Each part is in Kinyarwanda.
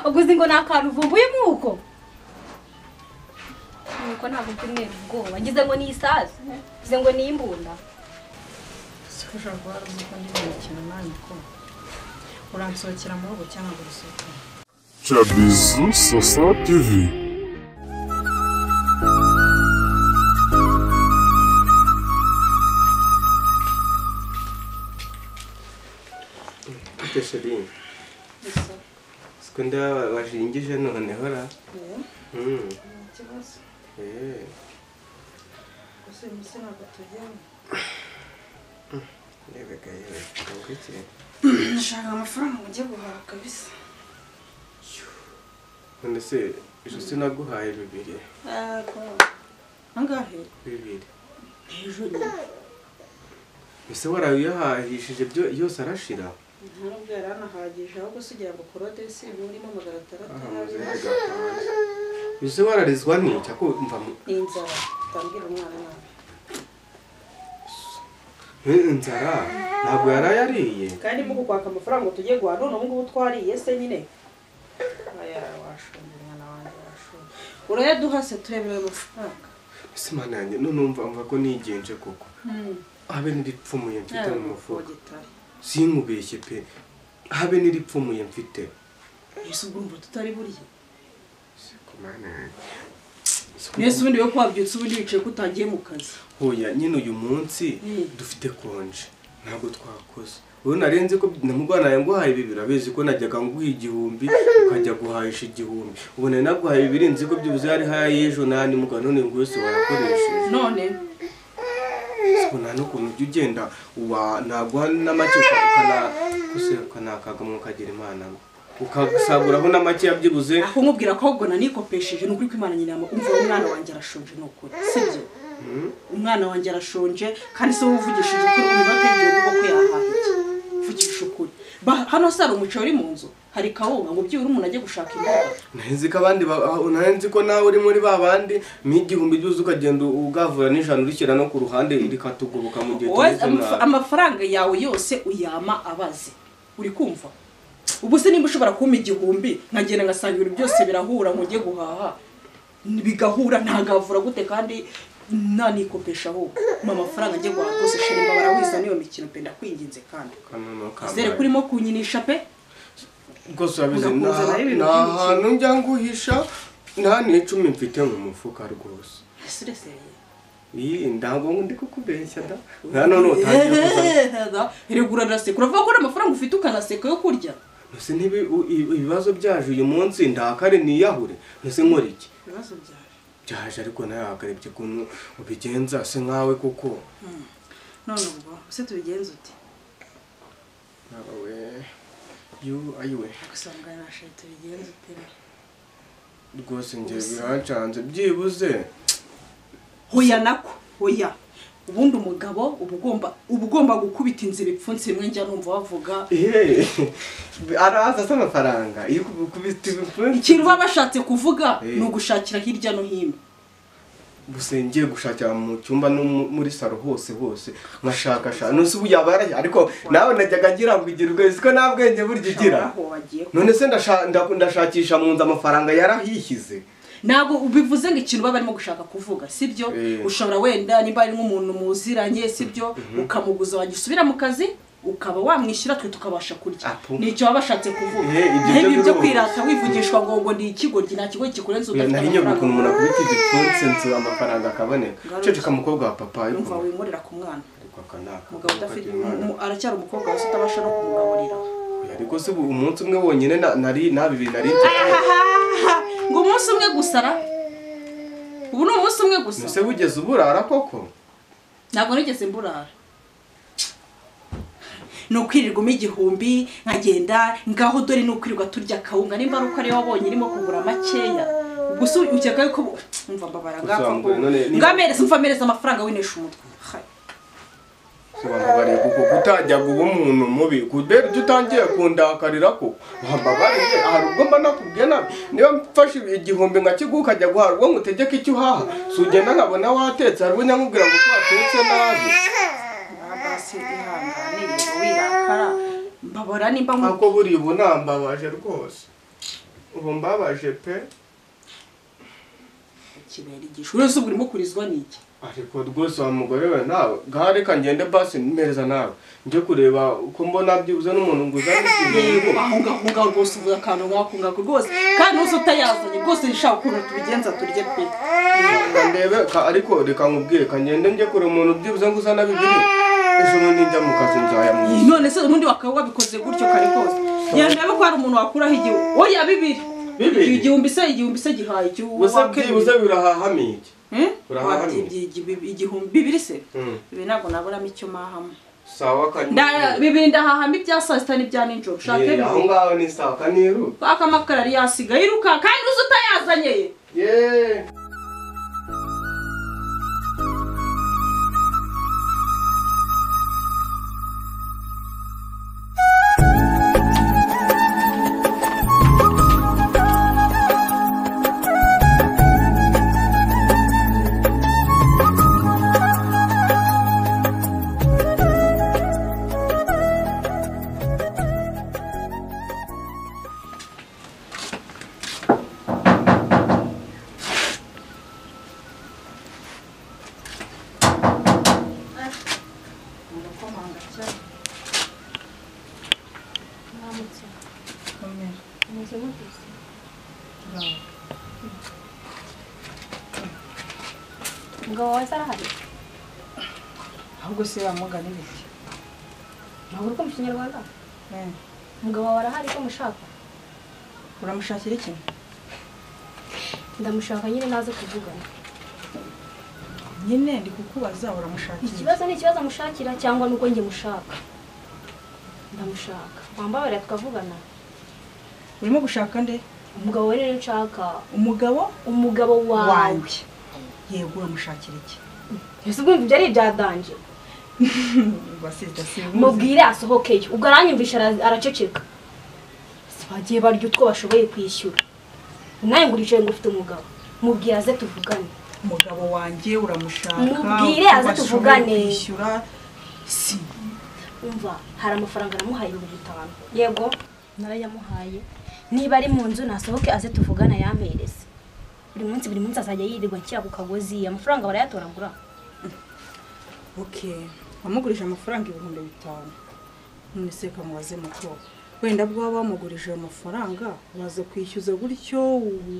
Oguzi ngo nakantu vumbuye muko. Nuko ntabwo kimwe ubwoba. Ngize ngo ni isazi. Ngize ngo ni imbunda. Sikuje rwara muko ndimukina nani ko. Uransokera mu rugo cyangwa gusohoka. Chabizu Sosa TV. Chérie. Skunda washingije none hora. Kibazo. Kose musena gatujyana. Nebeka yewe. Ngiki. Nashaka amafaranga mujye guhaha kabisa. None se ejo sinaguhaye bibiri. Angahe? Bibiri. Ejo ni. Ese warayahahishije byo yose arashira. Ntabwo yaranahagije ahubwo sigira ngo korode si burimo 600. Ese wararizwa ni cyako mva inzara tambira umwana nawe. Inzara ntabwo yarayariye. Kandi mu kwaka amafaranga tujye guha none ngubu twariye se nyine. Aya washonje mwana wanjye washonje. Urayaduhase turebere amafaranga. Ese mana yanjye none umva ko nigenje koko. Habe niripfumuye mfite mu mufuka. Sinkubeshye pe. Habe niripfumuye mfite. Yesu urumva tutari buriye. Sikumana. Yesu ubundi yo kwabyutse ubundi wicaye kutangiye mu kazi. Hoya nyine uyu munsi dufite konje. Ntabwo twakoze. Ubu narenze ko namugwana yanguhaye bibiri abezi ko najyaga nguha 1000 ukajya guhahisha 1000. Ubu nari naguhaye bibiri nzi ko byubuze hari haye ejo nani mugwana none ngo yose warakoresheje. None Sikuna no kuntu ugenda uwa nagwa n'amake ukana kusekana kagamo kagira Imana ukasaguraho n'amake yabyibuze aho nkubwira ko ahubwo nanikopesheje n'ukuri ko Imana nyina umva umwana wanjye arashonje n'ukuri sibyo umwana wanjye arashonje kandi se wuvugishije ukuri uminota y'igihugu ko yahahije vugisha ukuri hano sara umuco uri mu nzu hari kawunga ngo byuri umuntu ajye gushaka imboga nzi ko abandi nzi ko nawe uri muri babandi n'igihumbi byuzuka ukagenda ugavura n'ijana urikira no ku ruhande rikatugoboka mu gihe amafaranga yawe yose uyama abaze uri kumva ubu se nimba ushobora kuma 1000 nkagenda ngasangira byose birahura ngo ngiye guhaha bigahura ntagavura gute kandi nanikopesha aho mama faranga ngiye guhaha rwose shirimba barawiza niyo mikino pe ndakwinginze kandi zere kurimo kunyinisha pe Goso abize na hantu njya nguhisha nta ni 10 mfite mu mufuka rwose. Iyi ndago ndi kukubeshya da. None utangiye kuza. Iregura ndase kuravuga ko amafaranga ufite ukanaseka yo kurya. Nose ntibi ibibazo byaje uyu munsi ndakare niyahure. Nose nkora iki? Ibibazo byaje ariko nayo akarebye kuntu ubigenza se nkawe kuko. None ubwo se tubigenza uti? Nawe ayiwe gusanga nashite bigenze pere rwose ngiye birancanze byibuze hoya nako hoya ubundi umugabo ubugomba gukubita inzira ipfunsi imwe njya numva bavuga araza amafaranga iyo kubita ipfunsi ikintu babashatse kuvuga no gushakira hirya no hino Busengiye gushakira mu cyumba no muri saro hose nkashakasha no se ubuyabara ariko nawe najyaga ngira ngo igirwe siko nabwenge buryo ugira none se ndashakisha mu nza amafaranga yarahihize nago ubivuze ngo ikintu baba barimo gushaka kuvuga sibyo ushobora wenda nimba ari nk'umuntu muziranye sibyo ukamuguza wagisubira mu kazi ukaba wamwishyira twe tukabasha kurya nicyo babashatse kuvuga n'ibyo kwirata wivugishwa ngo ndi ikigo nta kigo kikurenza udafite amafaranga umuntu akubita ibipfunsi nzu amafaranga akaboneka cece kamukobwa wa papa umva wimurira ku mwana mugabo udafite aracyari umukobwa wese utabasha no kumugaburira ariko se umunsi umwe wonyine nari nabibiri nari ngo umunsi umwe gusara ubu ni umunsi umwe gusa se wigeze uburara koko ntabwo nigeze mburara no kwirirwa igihumbi nkagenda ngaho dore no kwirirwa turya kawunga nimba ari uko ari wabonye irimo kugura makeya gusa ukeka yuko umva mbabara ngapfa ngamereza umfamereza amafaranga winesha umutwe Wambabariye kuko kutajya guba umuntu mubi kubera tutangiye kundakarira ko wambabariye hari ubwo mba nakubwiye nabi niba mfashe igihumbi nkakiguka ajya guhara ubwo ngutegeka icyo uhaha si ugenda nkabona watetse hari ubunya nkubwira ngo twatetse nabi basi ihangane wirakara mbabara nimba ako buri ubu nambabaje rwose ubu mbabaje pe kibera igishu uretse urimo kurizwa n'iki ariko rwose wa mugore we nawe gahari kangende basi nimereza nawe njye kureba uko mbona byibuze n'umuntu nguzana yego ahunga rwose uvuga akantu ngakunga rwose kandi uzi utayazanye rwose rishaka ukuntu tubigenza turye pe ndebe ariko reka nkubwire kangende njye kure umuntu byibuze nguzana 2 ejo bundi njya mu kazi nzaya mu none se ubundi bakaba wabikoze gutyo kare kose yandebe ko hari umuntu wakuraho igihe oya 2 igihumbi se gihaye cyo ubusa byibuze birahahamiye igihumbi 2 se ibi ntabwo nabonamo icyo mahamo sawa kanira bibiri ndahahamba ibya saa sita n'ibya nijoro ushake aho ngaho ni sawa kaniru akamakara ari yasigaye iruka kandi uzi utayazanye ye Ngabo wasarahari. ahubwo se yamugana ibiki Ntabwo uko mu Kinyarwanda. Mugabo warahari ko mushaka. uramushakira iki Ndamushaka nyine naze kuvugana. nyine ndi kukubaza uramushakira Ikibazo ni ikibazo mushakira cyangwa nuko nge mushaka. Ndamushaka. Wambabara tukavugana. urimo gushaka nde Umugabo we rero nshaka. umugabo wanjye. yego uramushakira iki Ese ubwo ibyo ari ibyadanje. basita se Mubwire asohokeye. Ubwo aranyumvisha araceceka. Bagiye barya utwo bashoboye kwishyura. Naye ngurije ngo ufite umugabo. Mubwire aze tuvugane. umugabo wanjye uramushaka Mubwire aze tuvugane. kwishyura si Umva hari amafaranga namuhaye 5,000. Yego narayamuhaye. Niba ari mu nzu nasohoke aze tuvugana yampereze. Buri munsi azajya yirirwa nshyira ku kagozi amafaranga barayatoragura. okay wamugurije amafaranga 5,000 none se kamubaze muko wenda bwo bamugurije amafaranga baza kwishyuza gutyo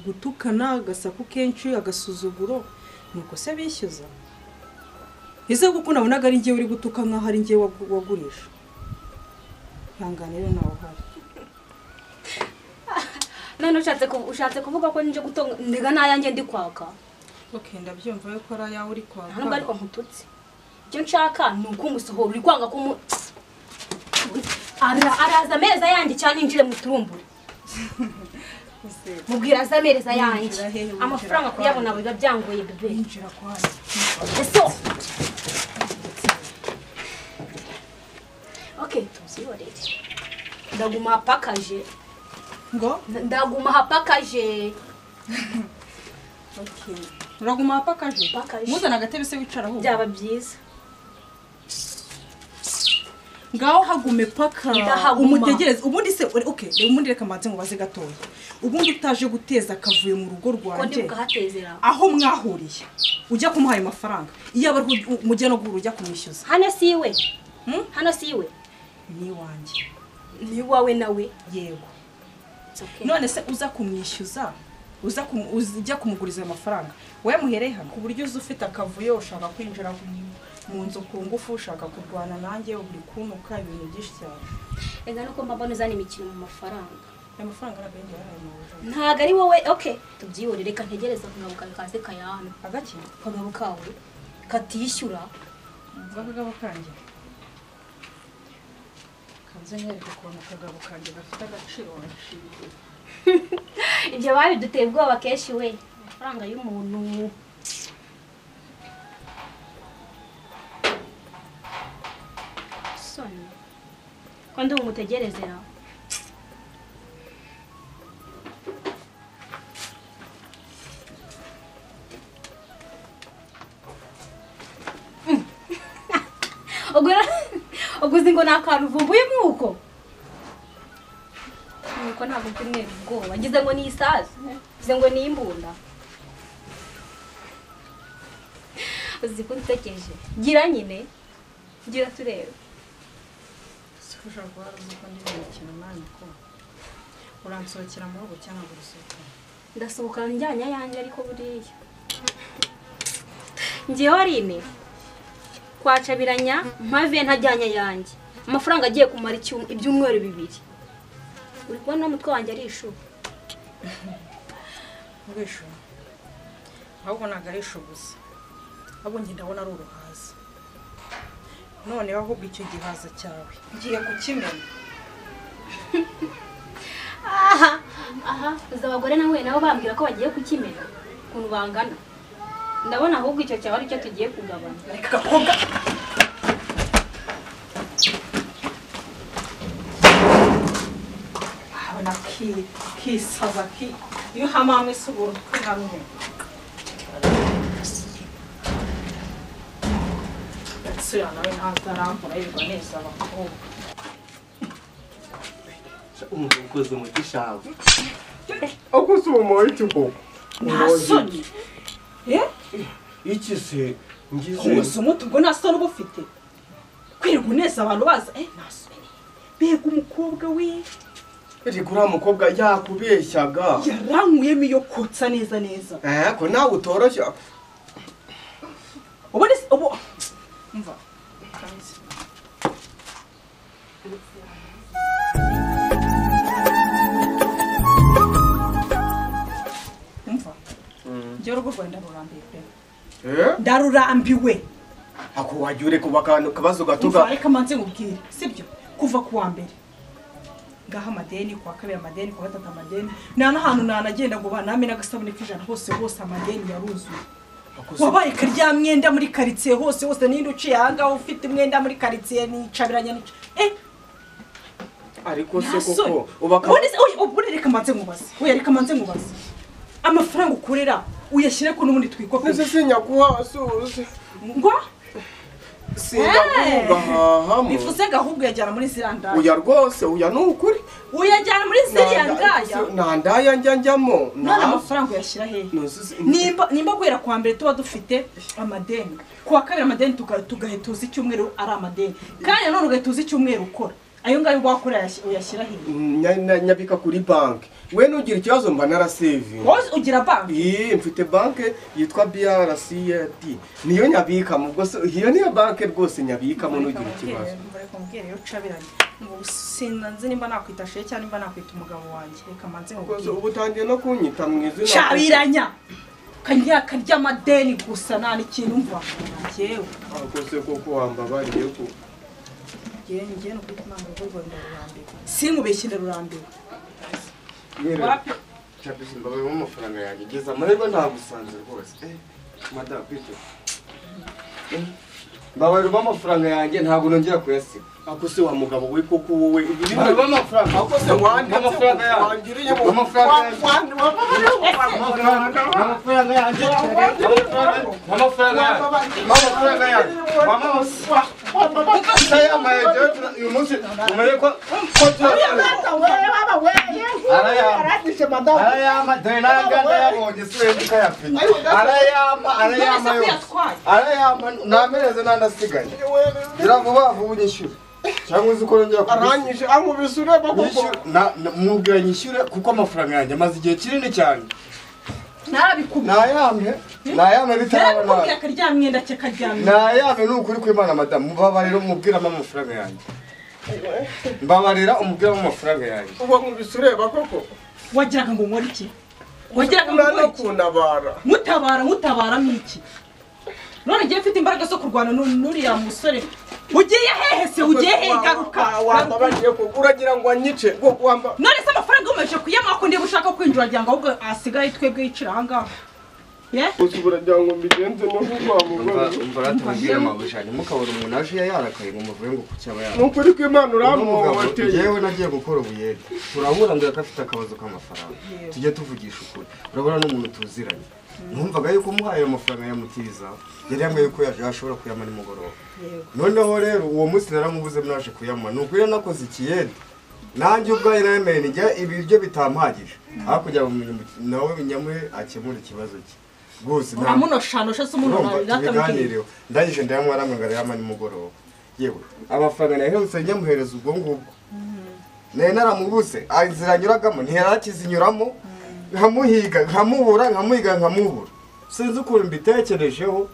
gutukana gasaku kenshi agasuzuguro nuko se bishyuza ese kuko nabonaga ari ngiye uri gutuka nka hari ngiye wagurisha yanganire nawe hari None ushatse kuvuga ko nje gutonga ndiga nayanjye ndi kwaka. okay ndabyumva yuko ari yawe uri kwaka Ntabwo ariko nkututse. Icyo nshaka ni uko umusohora uri kwanga ko araza ameza yanjye cyane injire mu turumbure. Mubwira aza ameza yanjye. Amafaranga kuyabona biba byangoye bebe. injira kwani Eso. Okay, tuziyorere. Ndaguma hapakaje. ngo Ndaguma hapakaje. okay uraguma hapakaje Hapakaje. muzana agatebe se wicaraho Byaba byiza. ngaho hagume paka Ndahaguma. umutegereze ubundi se okay ubundi reka maze ngo baze gatoya ubundi utaje guteza akavuye mu rugo Ko rwanjye ndibuka hatezera. aho mwahuriye ujya kumuha ayo mafaranga iyo aba mujya no guhura ujya kumwishyuza Hano siwe. Hano siwe. ni wanjye Ni wawe nawe. yego It's okay. none se uza kumwishyuza ujya kumuguriza amafaranga we muhereye hano ku buryo uza ufite akavuyo ushaka kwinjira mu nzu ku ngufu ushaka kurwana nanjye uri kunuka ibintu byinshi cyane Ega nuko mbabona uzana imikino mu mafaranga. aya mafaranga aragenge yarayamaje Ntago ari wowe okay tubyihorere reka ntegereza kugabo kawe kaze kayana. agaki Kagabo kawe katishyura. bagabo kanjye kanze nyereka ukuntu akagabo kanjye gafite agaciro wanshiye. Ibyo babiduteye ubwoba kenshi we. Amafaranga y'umuntu. Soni. Ko ndi umutegerezera. Uguze ngo nakantu vumbuye muko. Nuko ntabwo mfite ubwoba. Ngize ngo ni isazi. Ngize ngo ni imbunda. Uzi ko ntekereje. Gira nyine. Gira turebe. Sikuja gwara uko ndi mukino mani ko. Uransohokera mu rugo cyangwa gusohoka. Ndasohoka njyanya yanjye ariko buriya. Ngiye warine. Kwacabiranya mpave ntajyanya yanjye. Amafaranga agiye kumara ibyumweru bibiri. Uri kubona umutwe wanjye ari ishu. Ngisho. Ahubwo nagarisho gusa. Ahubwo njye ndabona ari uruhaza. None ahubwo icyo gihaza cyawe ngiye kukimena. Aha, uza abagore nawe nabo bambwira ko bagiye kukimena. Kuntu bangana. Ndabona ahubwo icyo cyawe ari cyo tugiye kugabana. Reka koga. Abona kisaza ki. Iyo hamamwe suburu hamwe. Tsira nawe ntazarambura yirwa neza abakobwa. Umukozi mu gishago. Akusi umuhiti ko. Nasoni. Iki se ngize. Umusumu ubwo nasoni ubufite. Kwirwa neza abantu baza nasoni. Bega umukobwa we. Iri kuri umukobwa yakubeshyaga. Yarankuyemo iyo kotsa neza neza. Ko nawe utoroshya. Ubone ubu umva. Umva. Njye urugo rwenda rurambiwe pe. Ndarurambiwe. Ako wajure kuba kantu kabazo gatuga. Reka manze ngubwire, sibyo? Kuva kuwa mbere. Ngaha amadeni kwa kabiri amadeni kwa gatatu amadeni. Nana hanu nanagenda ngo baname nagasabune kwijana hose amadeni yaruzuye. Wabaye karya mwenda muri karitsiye hose ninde uciye hanga ufite mwenda muri karitsiye nicabiranya nico. Ariko se koko ubaka ubone reka manze ngubaze. Oya reka manze ngubaze. Amafaranga ukorera uyashyire ko nubundi twikope. Nese sinyakuha suze. Ngo sinyakuha bivuze gahubwo yajyana muri zirandaya. Uya rwose uya nukuri. Uyajyana muri zirandaya. Nandaya njyamo. None amafaranga yashyira hehe? Nimba gwera kwa mbere tuba dufite amadeni. Kwa kabiri amadeni tugahetuza icyumweru ari amadeni. Kandi none ugahetuza icyumweru ukora. Ayo ngayo wakora uyashyira hehe? Nyabika kuri bank. We nugira ikibazo mba narasave. Wowe ugira bank? Mfite bank yitwa BRCD. Niyo nyabika mu bwo hiyo niyo bank rwose nyabika mu nugira ikibazo. Bareko mbwire yo cabiranye. Ngo sinanze nimba nakwita shehe cyane nimba nakwita umugabo wanjye. Reka manze ngo ubu tangiye no kunyita mwizina. Cabiranya. Kanya karya amadeni gusa nani kintu mva. Jewe. Akose koko wambabariye ko. Ngiye no kwita mama rwo ndarurambiwe. Sinkubeshyira rurambiwe. Cyabise mbabaye mu mafaranga yanjye geza amahirwe ntagusanze rwose. Madam kwite. Mbabaye mu mafaranga yanjye ntabwo nongera kuyasiga. Akose wa mugabo we koko wowe ibiri amafaranga. Akose wandi amafaranga yanjye. Wangiriye mu mafaranga yanjye. Amafaranga yanjye. Amafaranga yanjye. Mama saya maje uyu munsi umere ko arayama denaganda yabonye swendika yapinye arayama namereze nandasigaye biravuba vuba unyishyure cyangwa uzi ko nongera aranyishe ankubise ureba kuko mubwira nyishyure kuko amafaranga yanjye amaze igihe kinini cyane nayame bitarabana akaryamye ndakaryamye nayame n'ukuri kw'Imana madam mubabarira umubwiramo amafaranga yanjye mbabarira umubwiramo amafaranga yanjye uba nkubise ureba koko wagiraga ngo nkore iki wagiraga ngo kunabara mutabara miki none ngiye mfite imbaraga zo kurwana n'uriya musore ugiye hehe se ugiye hehe garuka wambabagiye ko uragira ngo anyice wamba none se amafaranga umeje kuyama ko ndiye ushaka kwinjira agira ngo ahubwo asigaye twebwe yicira aha ngaha usubira ngo mbigenze no kwamugora umvaratubwira mabushanye mukabura umuntu aje yarakaye ngo muvuye ngo kucyaba yara nukuri ko Imana uramuhoteye yewe nagiye gukora ubuyede turahura ngo yakafite akabazo k'amafaranga tujye tuvugisha ukuri urabona n'umuntu tuziranye numvaga yuko muhaye amafaranga yamutiza yari yambwiye ko yashobora kuyama nimugoroba noneho rero uwo munsi naramubuze mwaje kuyama nukuri nakoze ikiyede nanjye ubwaye namene njya ibiryo bitampagije hakurya nawe binyamuhe akemura ikibazo cye gose uramunoshanosha se umuntu aratamubwira ndagije ndayamwara ngara yama nimugoroba yewe amafaranga naherutse nyamuhereza ubwo ngubwo naye naramubuse inzira nyuragamo ntiyarakizinyuramo nkamuhiga nkamubura sinzi ukuntu mbitekerejeho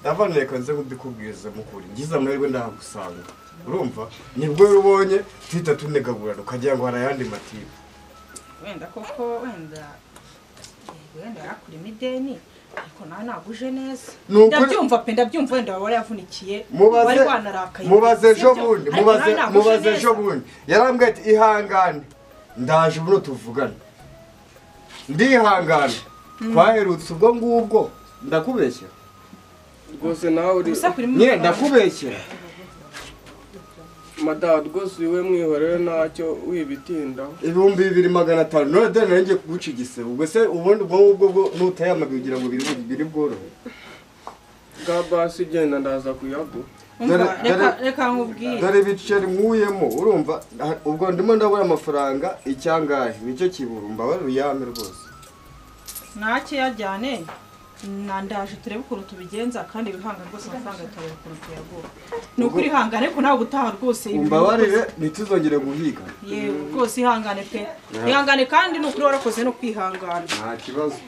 ndavanire kanze kubikubwiriza mukuri ngize amahirwe ndahagusanga urumva nibwo ubonye twita tunegagurana ukagira ngo harayandi matiba wenda koko wenda yakura imideni ariko nawe naguje neza ndabyumva wenda waba yavunikiye wari wanarakaye mubaze ejo bundi yarambwiye ati ihangane ndaje ubuno tuvugana ndihangana twaherutse ubwo ngubwo ndakubeshya rwose nawe uri nyine ndakubeshya madad rwose iwe mwihorere ntacyo wibitindaho 2500 none dore nanjye kuguca igisebo ubwo se ubundi ubwo ngubwo nutaye amabi kugira ngo biri bworohe bwa basi genda ndaza kuyagu reka nkubwire dore biceri mwuyemo urumva ubwo ndimo ndabura amafaranga icyangahe nicyo kiburumba bari uyame rwose ntacyo yajyane nandaje turebe ukuntu tubigenza kandi ibihanga rwose amafaranga yatabera ukuntu tuyagura ni ukuri ihangane ko nawe gutaha rwose umbabarire ntituzongere guhiga yewe rwose ihangane pe ihangane kandi ni ukuri warakoze no kwihangana nta kibazo